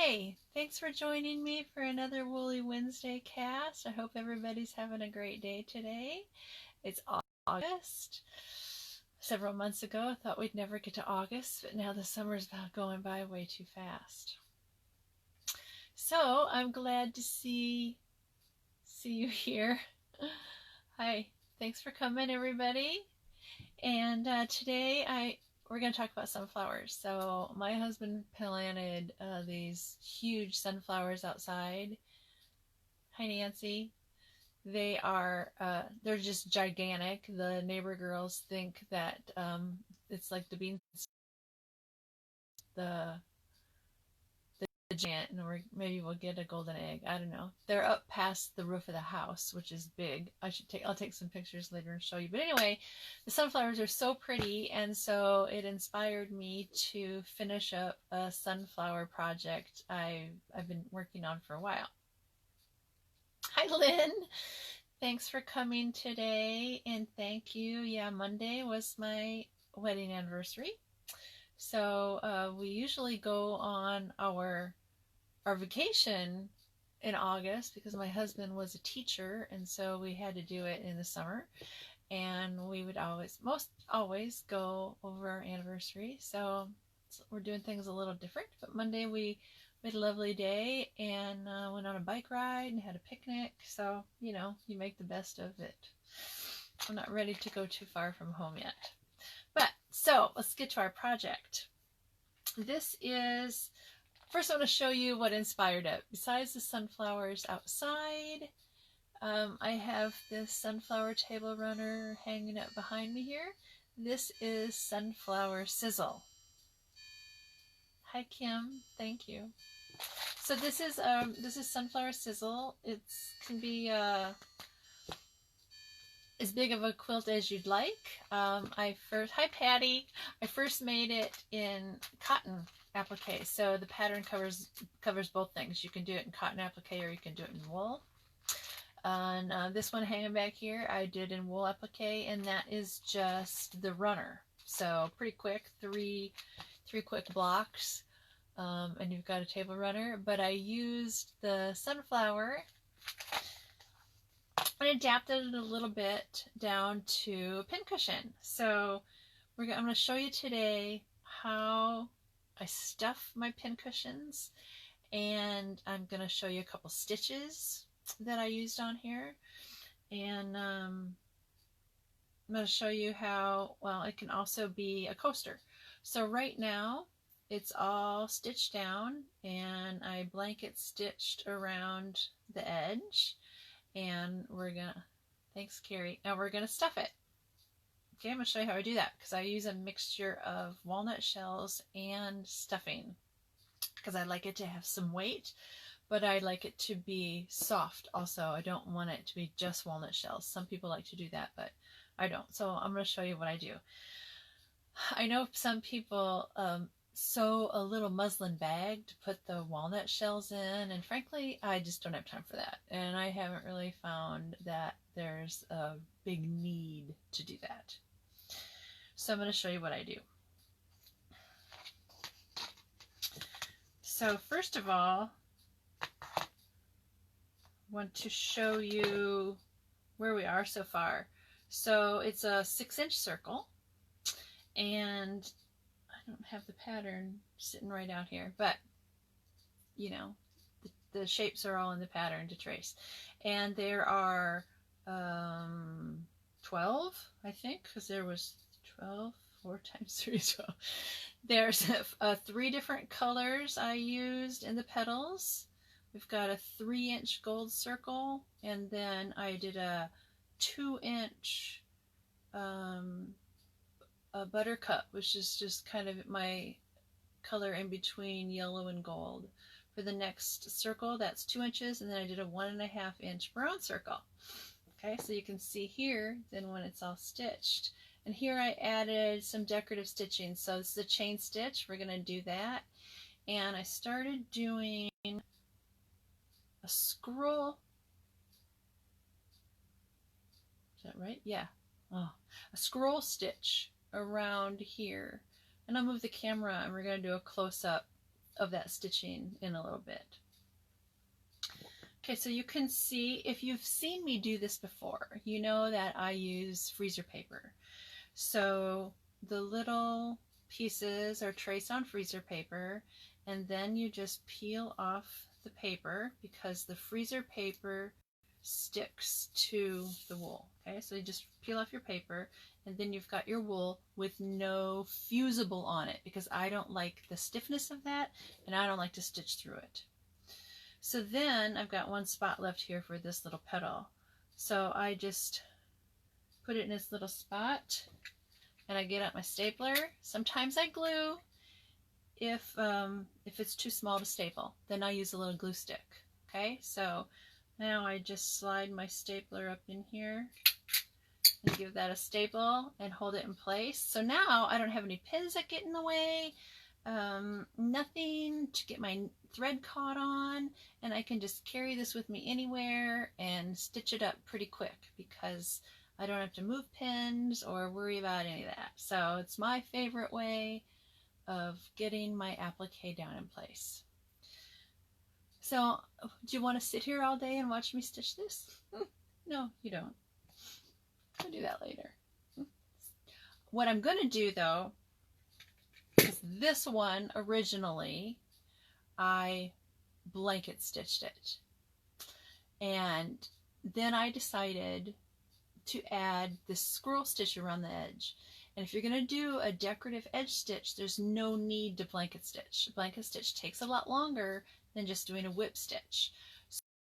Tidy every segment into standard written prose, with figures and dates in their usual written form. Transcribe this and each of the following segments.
Hi! Thanks for joining me for another Woolly Wednesday cast. I hope everybody's having a great day today. It's August. Several months ago, I thought we'd never get to August, but now the summer's going by way too fast. So I'm glad to see you here. Hi, thanks for coming, everybody. And today we're going to talk about sunflowers. So my husband planted these huge sunflowers outside. Hi, Nancy. They're just gigantic. The neighbor girls think that it's like the beans, the giant, and maybe we'll get a golden egg. I don't know. They're up past the roof of the house, which is big. I'll take some pictures later and show you. But anyway, the sunflowers are so pretty, and so it inspired me to finish up a sunflower project I've been working on for a while. Hi, Lynn. Thanks for coming today, and thank you. Yeah, Monday was my wedding anniversary. So we usually go on our vacation in August because my husband was a teacher, and so we had to do it in the summer. And we would most always go over our anniversary. So we're doing things a little different. But Monday we had a lovely day and went on a bike ride and had a picnic. So, you know, you make the best of it. I'm not ready to go too far from home yet. But so let's get to our project. First I want to show you what inspired it. Besides the sunflowers outside, I have this sunflower table runner hanging up behind me here. This is sunflower sizzle. Hi, Kim. Thank you. So this is sunflower sizzle. It can be as big of a quilt as you'd like. Hi, Patty. I first made it in cotton applique. So the pattern covers both things. You can do it in cotton applique or you can do it in wool. And this one hanging back here, I did in wool applique, and that is just the runner. So pretty quick, three quick blocks, and you've got a table runner. But I used the sunflower and adapted it a little bit down to a pincushion. So I'm going to show you today how I stuff my pincushions, and I'm going to show you a couple stitches that I used on here, and I'm going to show you how, well, it can also be a coaster. So right now it's all stitched down, and I blanket stitched around the edge, and thanks, Carrie, and we're gonna stuff it. Okay, I'm gonna show you how I do that because I use a mixture of walnut shells and stuffing because I like it to have some weight, but I like it to be soft also. I don't want it to be just walnut shells. Some people like to do that, but I don't. So I'm going to show you what I do. I know some people sew a little muslin bag to put the walnut shells in, and frankly, I just don't have time for that. And I haven't really found that there's a big need to do that. So I'm going to show you what I do. So first of all, I want to show you where we are so far. So it's a 6-inch circle, and I don't have the pattern sitting right out here, but you know, the shapes are all in the pattern to trace. And there are 12, I think, because there was 12, 4 times 3 is 12. There's 3 different colors I used in the petals. We've got a 3-inch gold circle, and then I did a 2-inch a buttercup, which is just kind of my color in between yellow and gold. For the next circle, that's 2 inches, and then I did a 1.5-inch brown circle. Okay, so you can see here then when it's all stitched. And here I added some decorative stitching. So this is a chain stitch. We're going to do that. And I started doing a scroll. Is that right? Yeah. Oh, a scroll stitch around here. And I'll move the camera and we're going to do a close-up of that stitching in a little bit. Okay, so you can see, if you've seen me do this before, you know that I use freezer paper. So the little pieces are traced on freezer paper, and then you just peel off the paper because the freezer paper sticks to the wool. Okay, so you just peel off your paper, and then you've got your wool with no fusible on it because I don't like the stiffness of that, and I don't like to stitch through it. So then I've got one spot left here for this little petal. So I just put it in this little spot, and I get out my stapler. Sometimes I glue if it's too small to staple. Then I use a little glue stick. Okay, so now I just slide my stapler up in here and give that a staple and hold it in place. So now I don't have any pins that get in the way, nothing to get my thread caught on, and I can just carry this with me anywhere and stitch it up pretty quick because I don't have to move pins or worry about any of that. So it's my favorite way of getting my applique down in place. So do you want to sit here all day and watch me stitch this? No, you don't. I'll do that later. What I'm going to do though is this one originally I blanket stitched it, and then I decided to add this scroll stitch around the edge. And if you're going to do a decorative edge stitch, there's no need to blanket stitch. Blanket stitch takes a lot longer than just doing a whip stitch.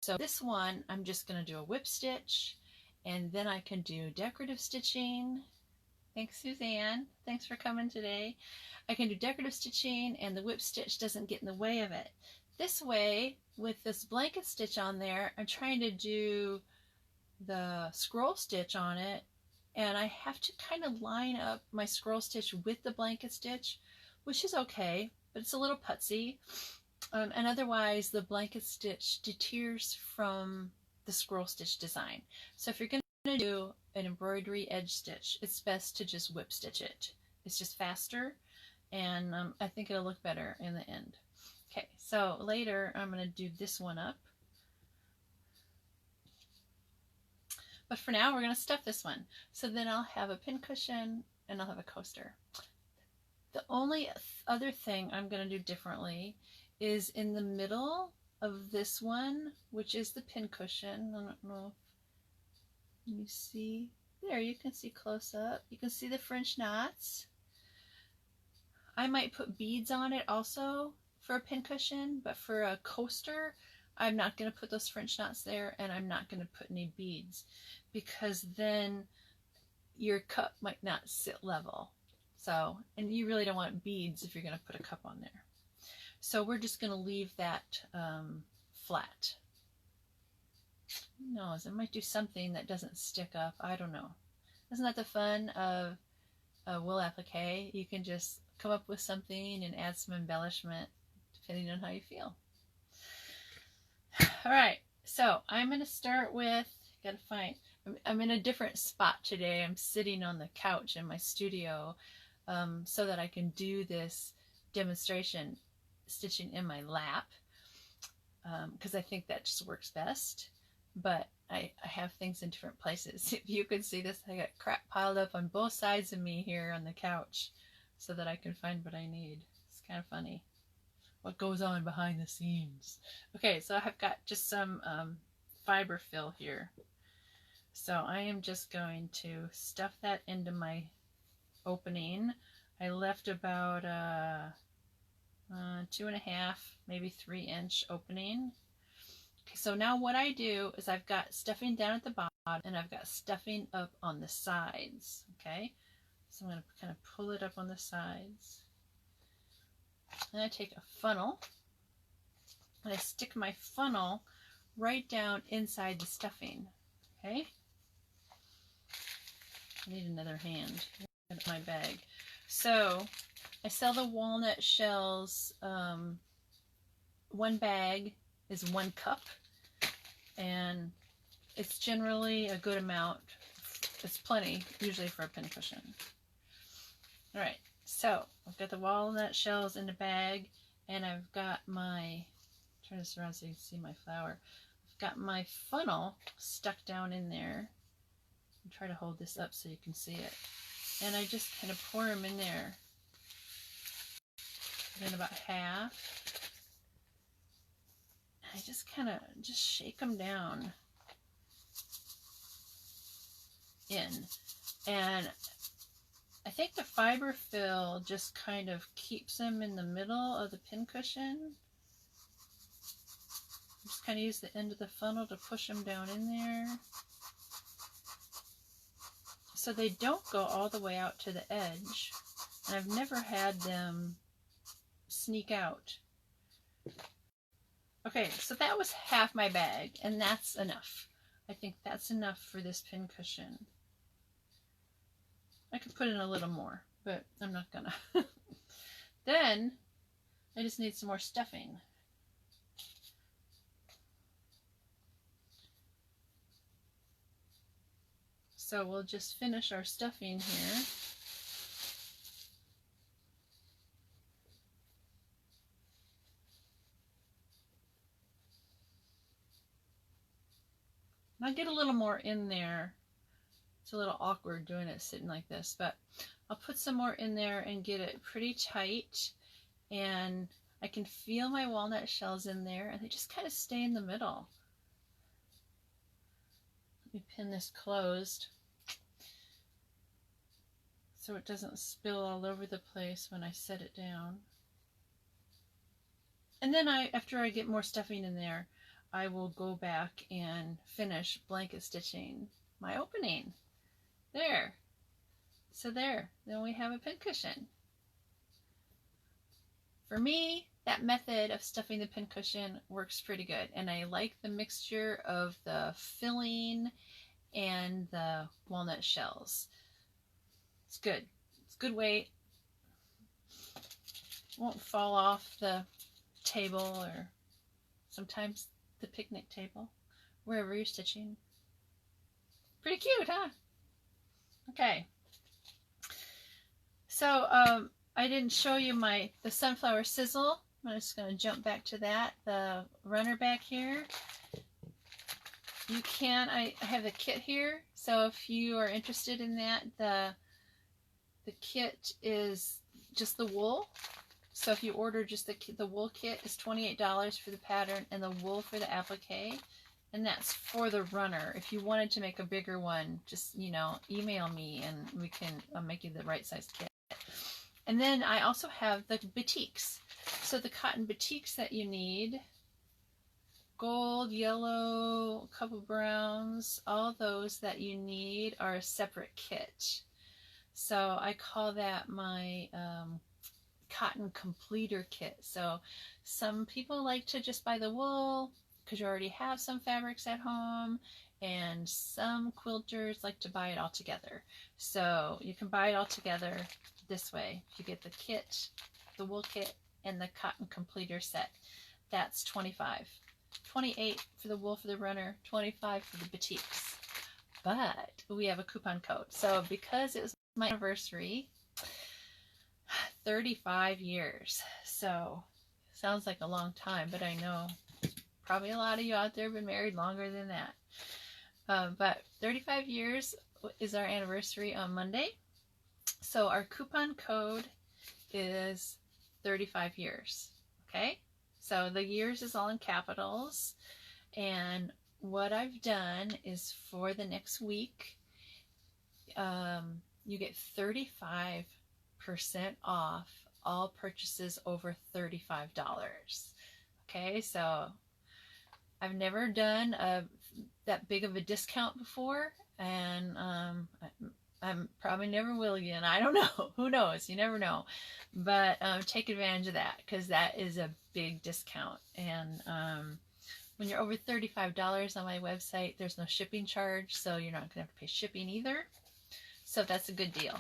So this one I'm just going to do a whip stitch, and then I can do decorative stitching. Thanks, Suzanne. Thanks for coming today. I can do decorative stitching, and the whip stitch doesn't get in the way of it. This way, with this blanket stitch on there, I'm trying to do the scroll stitch on it, and I have to kind of line up my scroll stitch with the blanket stitch, which is okay, but it's a little putsy. And otherwise, the blanket stitch deters from the scroll stitch design. So if you're going to do an embroidery edge stitch, it's best to just whip stitch it. It's just faster, and I think it'll look better in the end. Okay, so later I'm going to do this one up. But for now, we're going to stuff this one. So then I'll have a pincushion and I'll have a coaster. The only other thing I'm going to do differently is in the middle of this one, which is the pincushion. I don't know if you see. There, you can see close up. You can see the French knots. I might put beads on it also for a pincushion, but for a coaster, I'm not going to put those French knots there, and I'm not going to put any beads because then your cup might not sit level. So, and you really don't want beads if you're going to put a cup on there. So we're just going to leave that flat. Who knows? I might do something that doesn't stick up. I don't know. Isn't that the fun of a wool applique? You can just come up with something and add some embellishment depending on how you feel. All right, so I'm going to start with, gotta find, I'm in a different spot today. I'm sitting on the couch in my studio so that I can do this demonstration stitching in my lap because I think that just works best. But I have things in different places. If you could see this, I got crap piled up on both sides of me here on the couch so that I can find what I need. It's kind of funny what goes on behind the scenes. Okay, so I've got just some fiber fill here. So I am just going to stuff that into my opening. I left about 2.5, maybe 3 inch opening. Okay, so now what I do is I've got stuffing down at the bottom and I've got stuffing up on the sides. Okay, so I'm going to kind of pull it up on the sides. And I take a funnel and I stick my funnel right down inside the stuffing. Okay, I need another hand in my bag. So I sell the walnut shells. 1 bag is 1 cup, and it's generally a good amount. It's plenty usually for a pincushion. All right. So I've got the walnut shells in the bag, And I've got my, turn this around so you can see my flower. I've got my funnel stuck down in there. I'll try to hold this up so you can see it. And I just kind of pour them in there. Then about half. I just kind of just shake them down in. And I think the fiber fill just kind of keeps them in the middle of the pincushion. Just kind of use the end of the funnel to push them down in there. So they don't go all the way out to the edge. And I've never had them sneak out. Okay, so that was half my bag, and that's enough. I think that's enough for this pincushion. I could put in a little more, but I'm not gonna. Then I just need some more stuffing. So we'll just finish our stuffing here. I'll get a little more in there. It's a little awkward doing it sitting like this, but I'll put some more in there and get it pretty tight. And I can feel my walnut shells in there, and they just kind of stay in the middle. Let me pin this closed so it doesn't spill all over the place when I set it down. And then after I get more stuffing in there, I will go back and finish blanket stitching my opening. There. So there. Then we have a pincushion. For me, that method of stuffing the pincushion works pretty good. And I like the mixture of the filling and the walnut shells. It's good. It's good weight. Won't fall off the table or sometimes the picnic table, wherever you're stitching. Pretty cute, huh? Okay. So I didn't show you the sunflower sizzle. I'm just going to jump back to that. The runner back here. You can, I have the kit here. So if you are interested in that, the kit is just the wool. So if you order just the wool kit, is $28 for the pattern and the wool for the applique. And that's for the runner. If you wanted to make a bigger one, just, email me and we can make you the right size kit. And then I also have the batiks. So the cotton batiks that you need, gold, yellow, a couple browns, all those that you need are a separate kit. So I call that my cotton completer kit. So some people like to just buy the wool because you already have some fabrics at home, and some quilters like to buy it all together. So you can buy it all together this way. You get the kit, the wool kit, and the cotton completer set. That's $25. $28 for the wool for the runner, $25 for the batiks. But we have a coupon code. So because it was my anniversary, 35 years. So sounds like a long time, but I know probably a lot of you out there have been married longer than that. But 35 years is our anniversary on Monday. So our coupon code is 35 years. Okay? So the years is all in capitals. And what I've done is for the next week, you get 35% off all purchases over $35. Okay, so I've never done that big of a discount before, and I'm probably never will again. I don't know. Who knows? You never know. But take advantage of that, because that is a big discount. And when you're over $35 on my website, there's no shipping charge, so you're not going to have to pay shipping either. So that's a good deal.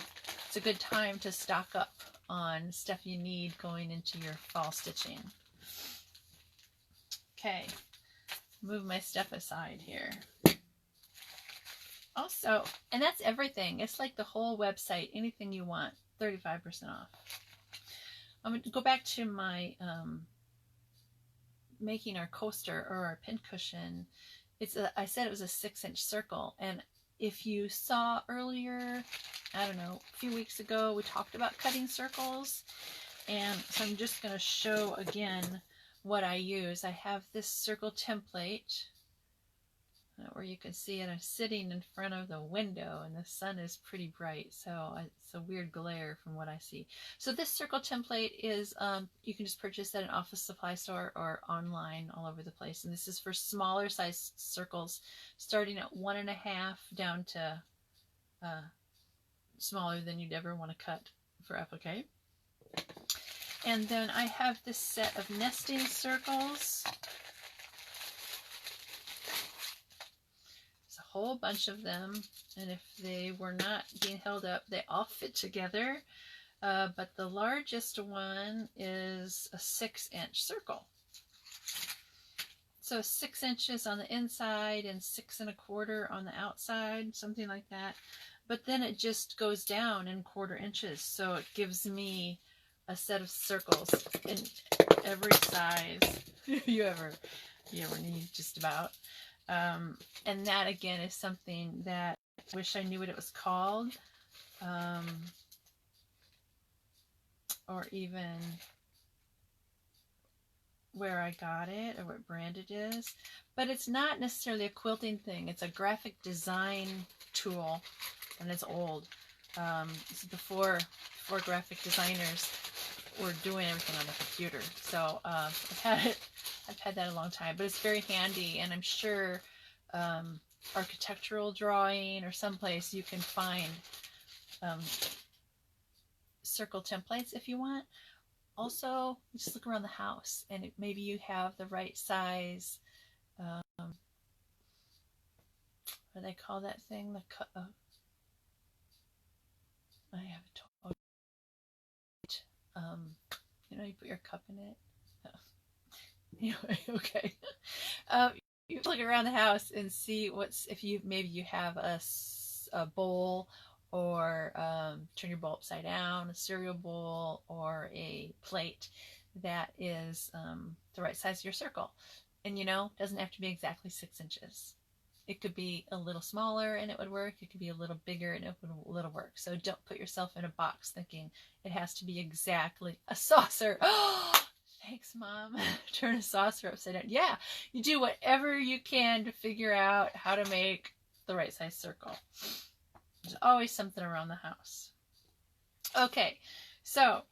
It's a good time to stock up on stuff you need going into your fall stitching. Okay, move my stuff aside here. Also, and that's everything. It's like the whole website, anything you want, 35% off. I'm going to go back to my making our coaster or our pincushion. I said it was a 6-inch circle, and if you saw earlier, I don't know, a few weeks ago, we talked about cutting circles, and so I'm just going to show again what I use. I have this circle template where you can see it. I'm sitting in front of the window and the sun is pretty bright, so it's a weird glare from what I see. So this circle template is, you can just purchase at an office supply store or online all over the place. And this is for smaller size circles, starting at 1.5 down to smaller than you'd ever want to cut for applique. And then I have this set of nesting circles. Whole bunch of them, and if they were not being held up, they all fit together, but the largest one is a 6-inch circle, so 6 inches on the inside and 6 1/4 on the outside, something like that. But then it just goes down in 1/4 inches, so it gives me a set of circles in every size you ever need, just about. And that again is something that I wish I knew what it was called, or even where I got it or what brand it is. But it's not necessarily a quilting thing. It's a graphic design tool, and it's old. It's before graphic designers were doing everything on the computer. So I've had that a long time, but it's very handy, and I'm sure architectural drawing or someplace you can find circle templates if you want. Also, just look around the house, and maybe you have the right size, what do they call that thing? The cup. I have it told. You know, you put your cup in it. Anyway, okay. You look around the house and see if maybe you have a bowl, or turn your bowl upside down, a cereal bowl, or a plate that is the right size of your circle. And doesn't have to be exactly 6 inches. It could be a little smaller and it would work. It could be a little bigger and it would work. So don't put yourself in a box thinking it has to be exactly a saucer. Oh, thanks, Mom. Turn a saucer upside down. Yeah, you do whatever you can to figure out how to make the right size circle. There's always something around the house. Okay, so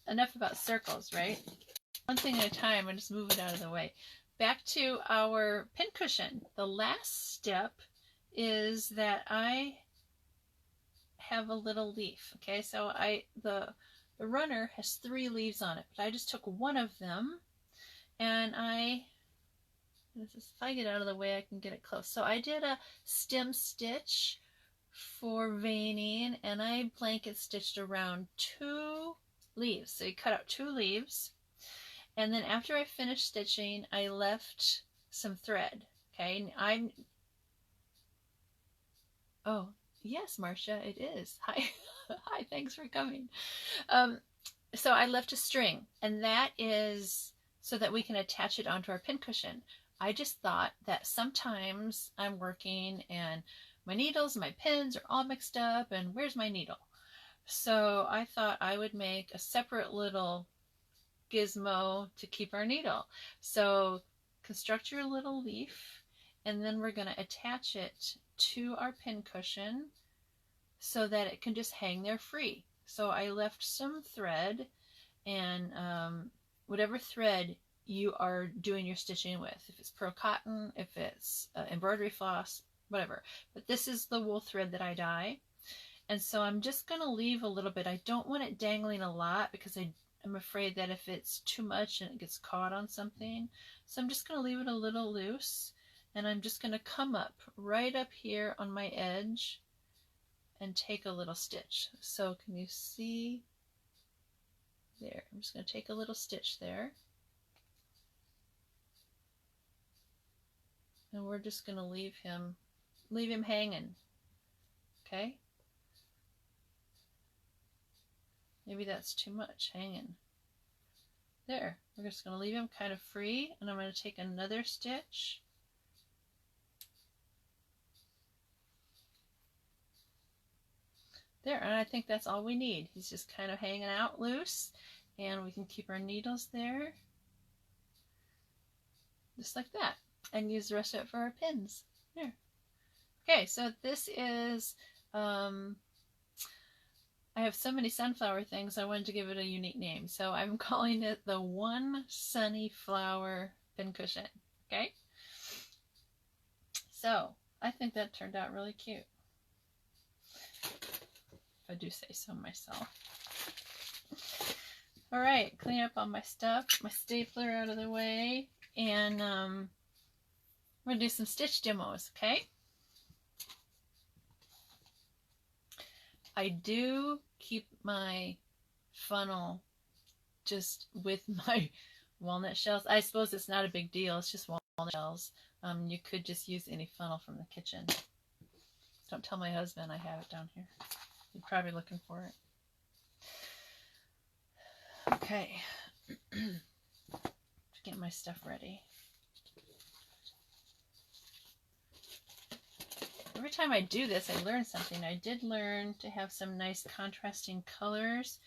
enough about circles, right? One thing at a time, and just move it out of the way. Back to our pincushion. The last step is that I have a little leaf. Okay, so the runner has 3 leaves on it, but I just took one of them, and if I get out of the way, I can get it close. So I did a stem stitch for veining, and I blanket stitched around 2 leaves. So you cut out 2 leaves. And then after I finished stitching, I left some thread. Okay, oh, yes, Marcia, it is. Hi, hi, thanks for coming. So I left a string, and that is so that we can attach it onto our pincushion. I just thought that sometimes I'm working and my needles and my pins are all mixed up, and where's my needle? So I thought I would make a separate little gizmo to keep our needle. So construct your little leaf, and then we're going to attach it to our pincushion so that it can just hang there free. So I left some thread, and whatever thread you are doing your stitching with, if it's pearl cotton, if it's embroidery floss, whatever. But this is the wool thread that I dye. And so I'm just going to leave a little bit. I don't want it dangling a lot because I'm afraid that if it's too much and it gets caught on something. So I'm just going to leave it a little loose, and I'm just going to come up right up here on my edge and take a little stitch. So can you see there? I'm just going to take a little stitch there. And we're just going to leave him hanging. Okay? Maybe that's too much hanging. There, we're just going to leave him kind of free, and I'm going to take another stitch. There, and I think that's all we need. He's just kind of hanging out loose, and we can keep our needles there, just like that, and use the rest of it for our pins. There. Okay, so this is, I have so many sunflower things, I wanted to give it a unique name, so I'm calling it the One Sunny Flower Pincushion. Okay? So, I think that turned out really cute. I do say so myself. All right, clean up all my stuff, my stapler out of the way, and we're gonna do some stitch demos, okay? I do keep my funnel just with my walnut shells. I suppose it's not a big deal, it's just walnut shells. You could just use any funnel from the kitchen. Don't tell my husband I have it down here. You're probably looking for it. Okay. Get my stuff ready. Every time I do this, I learn something. I did learn to have some nice contrasting colors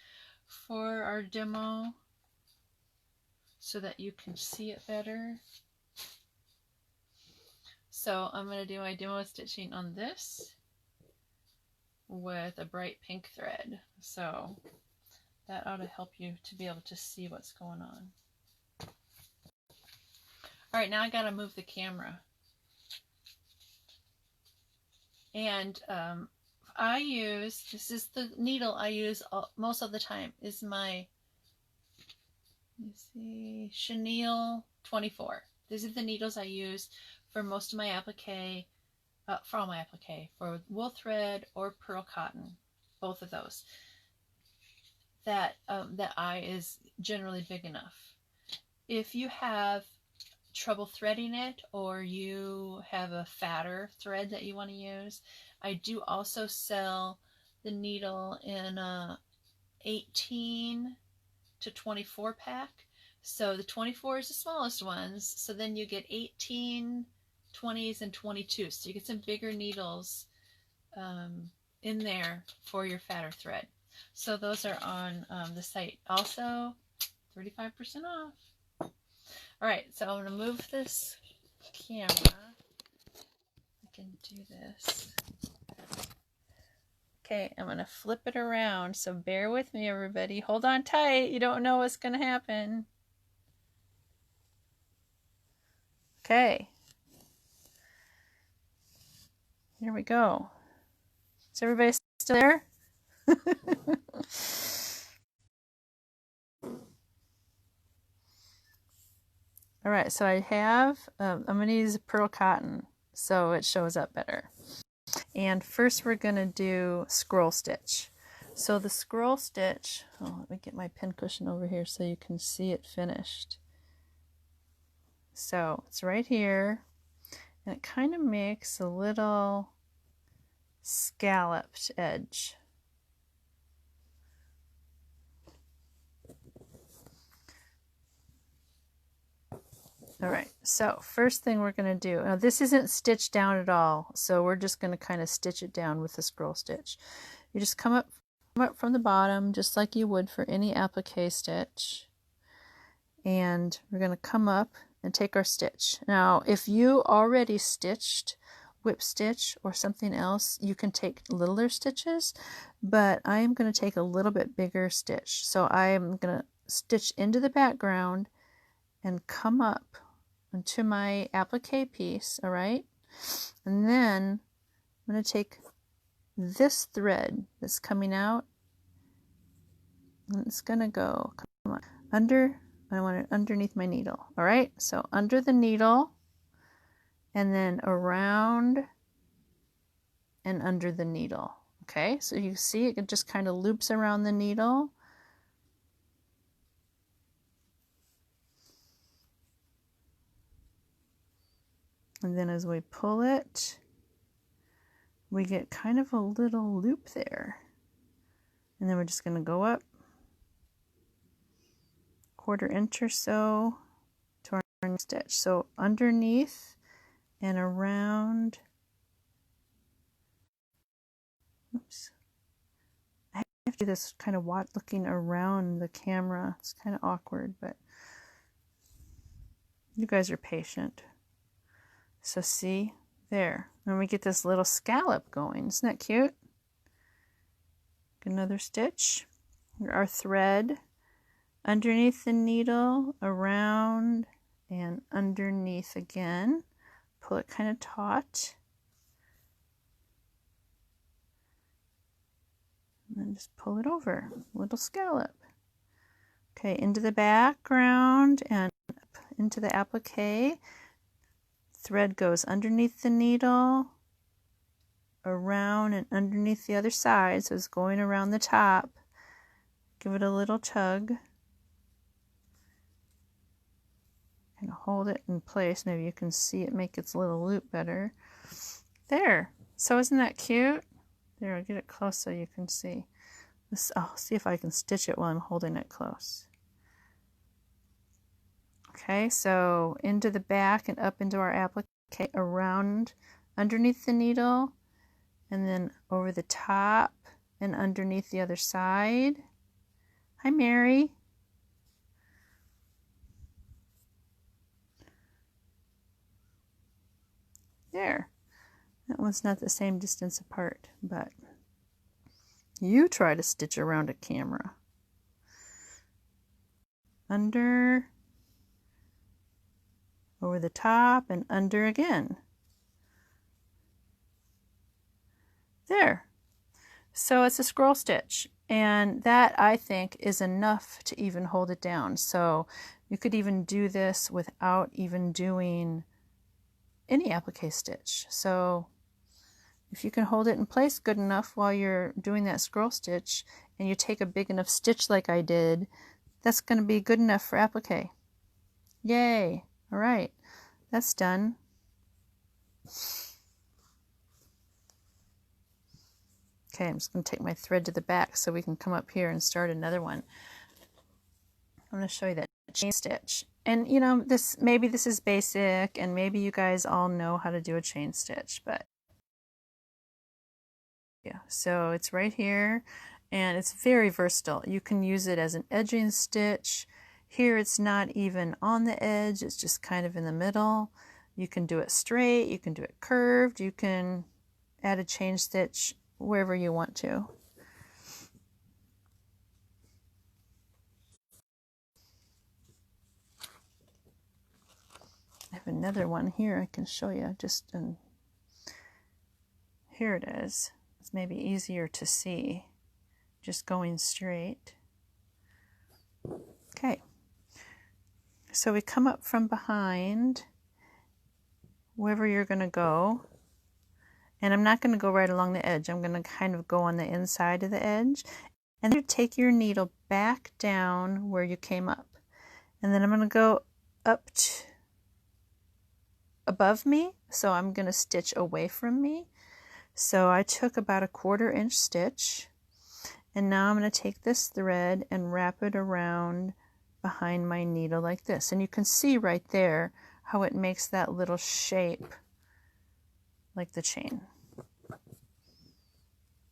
for our demo so that you can see it better. So I'm going to do my demo stitching on this with a bright pink thread. So that ought to help you to be able to see what's going on. All right, now I got to move the camera. And I use, this is the needle I use most of the time, is my, let me see, chenille 24. These are the needles I use for most of my applique, for all my applique, for wool thread or pearl cotton, both of those. That eye is generally big enough. If you have trouble threading it, or you have a fatter thread that you want to use, I do also sell the needle in a 18 to 24 pack. So the 24 is the smallest ones, so then you get 18, 20s, and 22. So you get some bigger needles in there for your fatter thread. So those are on the site. Also, 35% off. All right, so I'm going to move this camera. I can do this. Okay, I'm going to flip it around, so bear with me, everybody. Hold on tight. You don't know what's going to happen. Okay. Here we go. Is everybody still there? All right, so I have, I'm going to use pearl cotton so it shows up better. And first we're going to do scroll stitch. So the scroll stitch, oh, let me get my pincushion over here so you can see it finished. So it's right here, and it kind of makes a little scalloped edge. All right, so first thing we're going to do, now this isn't stitched down at all, so we're just going to kind of stitch it down with the scroll stitch. You just come up from the bottom just like you would for any applique stitch, and we're going to come up and take our stitch. Now if you already stitched whip stitch or something else, you can take littler stitches, but I am going to take a little bit bigger stitch. So I am going to stitch into the background and come up into my applique piece, all right? And then I'm going to take this thread that's coming out, and it's going to go, come on, under, I want it underneath my needle, all right? So under the needle, and then around and under the needle, okay? So you see it just kind of loops around the needle. And then as we pull it, we get kind of a little loop there. And then we're just going to go up 1/4 inch or so to our stitch. So underneath and around. Oops. I have to do this kind of looking around the camera. It's kind of awkward, but you guys are patient. So see, there. And we get this little scallop going. Isn't that cute? Another stitch. Our thread underneath the needle, around and underneath again. Pull it kind of taut. And then just pull it over. Little scallop. Okay, into the background and up into the applique. Thread goes underneath the needle, around and underneath the other side, so it's going around the top. Give it a little tug. And hold it in place. Maybe you can see it make its little loop better. There. So isn't that cute? There, I'll get it close so you can see. I'll see if I can stitch it while I'm holding it close. Okay, so into the back and up into our applique, around, underneath the needle, and then over the top and underneath the other side. Hi, Mary. There. That one's not the same distance apart, but you try to stitch around a camera. Under, over the top, and under again. There. So it's a scroll stitch, and that, I think, is enough to even hold it down. So you could even do this without even doing any applique stitch. So if you can hold it in place good enough while you're doing that scroll stitch, and you take a big enough stitch like I did, that's going to be good enough for applique. Yay! All right, that's done. Okay, I'm just going to take my thread to the back so we can come up here and start another one. I'm going to show you that chain stitch. And you know, maybe this is basic, and maybe you guys all know how to do a chain stitch, but yeah, so it's right here, and it's very versatile. You can use it as an edging stitch. Here it's not even on the edge, it's just kind of in the middle. You can do it straight, you can do it curved, you can add a chain stitch wherever you want to. I have another one here I can show you. Here it is. It's maybe easier to see just going straight. Okay, so we come up from behind wherever you're going to go, and I'm not going to go right along the edge. I'm going to kind of go on the inside of the edge, and then take your needle back down where you came up, and then I'm going to go up above me, so I'm going to stitch away from me. So I took about a 1/4 inch stitch, and now I'm going to take this thread and wrap it around behind my needle like this, and you can see right there how it makes that little shape like the chain.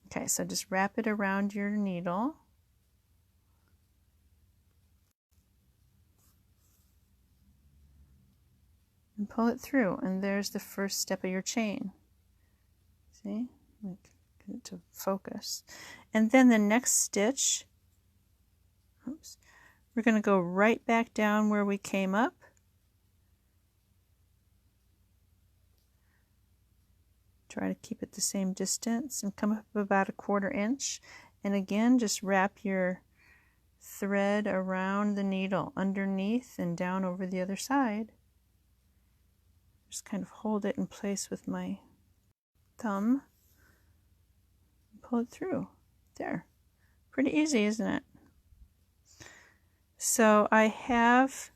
Okay, so just wrap it around your needle. And pull it through, and there's the first step of your chain. See? Get it to focus. And then the next stitch, oops, we're going to go right back down where we came up. Try to keep it the same distance and come up about a 1/4 inch. And again, just wrap your thread around the needle underneath and down over the other side. Just kind of hold it in place with my thumb. Pull it through. There. Pretty easy, isn't it? So I have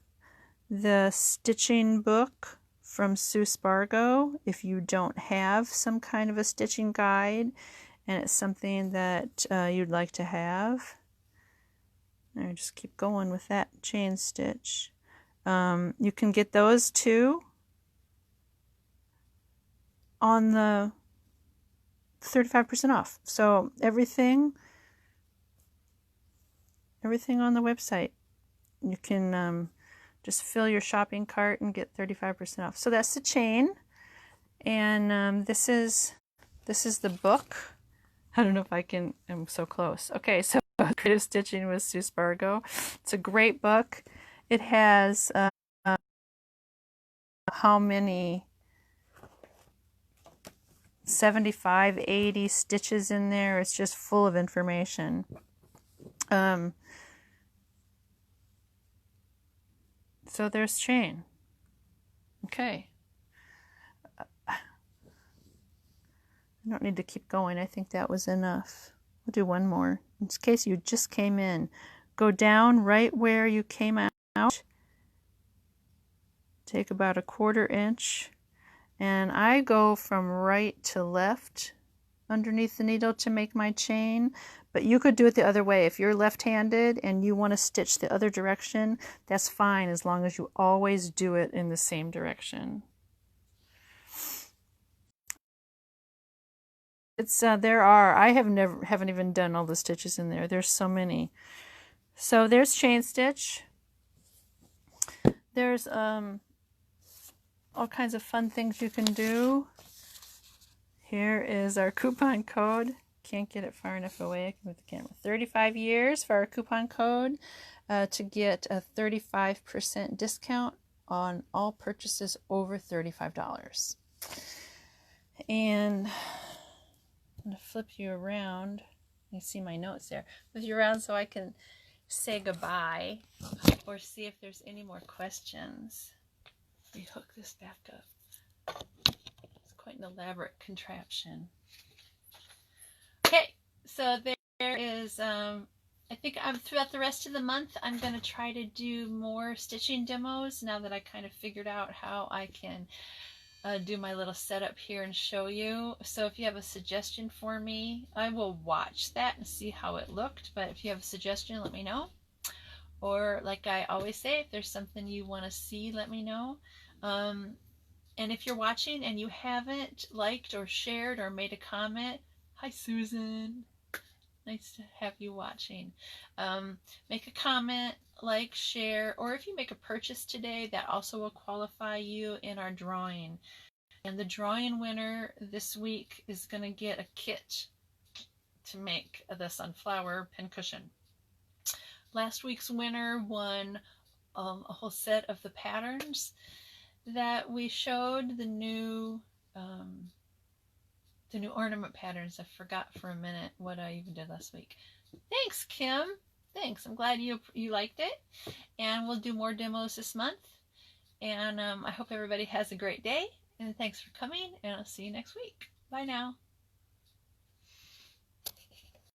the stitching book from Sue Spargo. If you don't have some kind of a stitching guide and it's something that you'd like to have, I just keep going with that chain stitch. You can get those too on the 35% off. So everything on the website, you can just fill your shopping cart and get 35% off. So that's the chain, and this is the book. I don't know if I can. I'm so close. Okay, so Creative Stitching with Sue Spargo. It's a great book. It has how many 75, 80 stitches in there. It's just full of information. So there's chain. Okay. I don't need to keep going. I think that was enough. We'll do one more. In case you just came in, go down right where you came out. Take about 1/4 inch. And I go from right to left underneath the needle to make my chain, but you could do it the other way. If you're left-handed and you want to stitch the other direction, that's fine as long as you always do it in the same direction. It's I haven't even done all the stitches in there. There's so many. So there's chain stitch. There's all kinds of fun things you can do. Here is our coupon code. Can't get it far enough away. I can move the camera. 35 years for our coupon code to get a 35% discount on all purchases over $35. And I'm going to flip you around. You see my notes there. Flip you around so I can say goodbye or see if there's any more questions. We hook this back up. It's quite an elaborate contraption. Okay, so there is, I think throughout the rest of the month, I'm going to try to do more stitching demos now that I kind of figured out how I can do my little setup here and show you. So if you have a suggestion for me, I will watch that and see how it looked. But if you have a suggestion, let me know. Or like I always say, if there's something you want to see, let me know. And if you're watching and you haven't liked or shared or made a comment, hi Susan, nice to have you watching. Make a comment, like, share, or if you make a purchase today, that also will qualify you in our drawing. And the drawing winner this week is going to get a kit to make the sunflower pincushion. Last week's winner won a whole set of the patterns that we showed, the new ornament patterns. I forgot for a minute what I even did last week. Thanks, Kim. Thanks. I'm glad you liked it. And we'll do more demos this month. And I hope everybody has a great day. And thanks for coming. And I'll see you next week. Bye now.